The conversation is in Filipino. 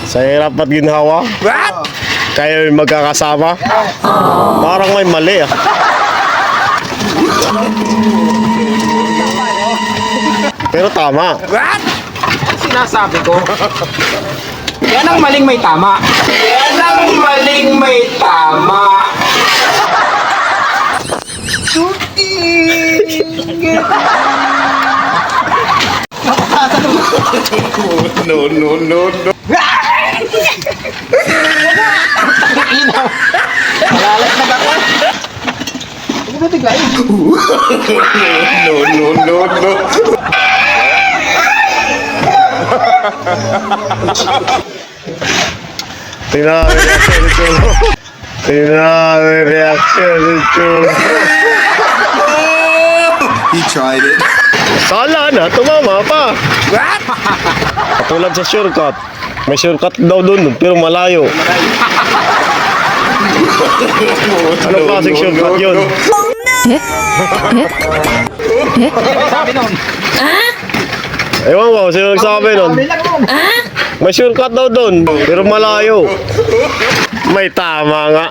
Sa hirap at ginhawa? Kayo yung magkakasama? Parang may mali ah. Pero tama. What? Sinasabi ko. Yan ang maling may tama. Yan ang maling may tama. No. Malalas na ako. Ano ba tigay? No. Tingnan ang reaction ni Chulo. Tingnan ang reaction ni Chulo. He tried it. Sala na, tumama pa. Katulad sa shortcut. May shortcut daw doon, pero malayo. Anong klaseng shortcut yun? Sabi nun. Ewan ko, sino nagsabi nun? May shortcut daw doon, pero malayo. May tama nga.